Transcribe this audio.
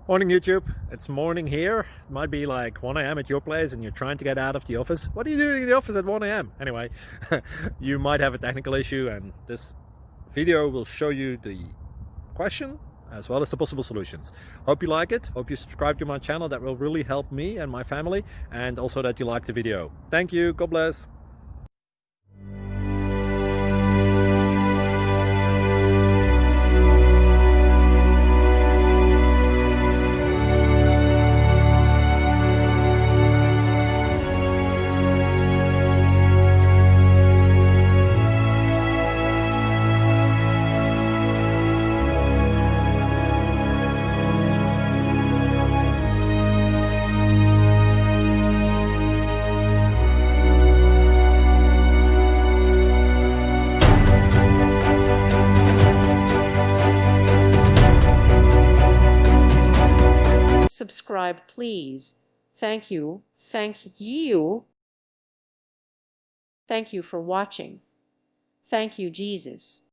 Morning YouTube, it's morning here. It might be like 1 a.m. at your place and you're trying to get out of the office. What are you doing in the office at 1 a.m.? Anyway, you might have a technical issue and this video will show you the question as well as the possible solutions. Hope you like it, hope you subscribe to my channel. That will really help me and my family, and also that you like the video. Thank you, God bless. Subscribe, please. Thank you. Thank you. Thank you for watching. Thank you, Jesus.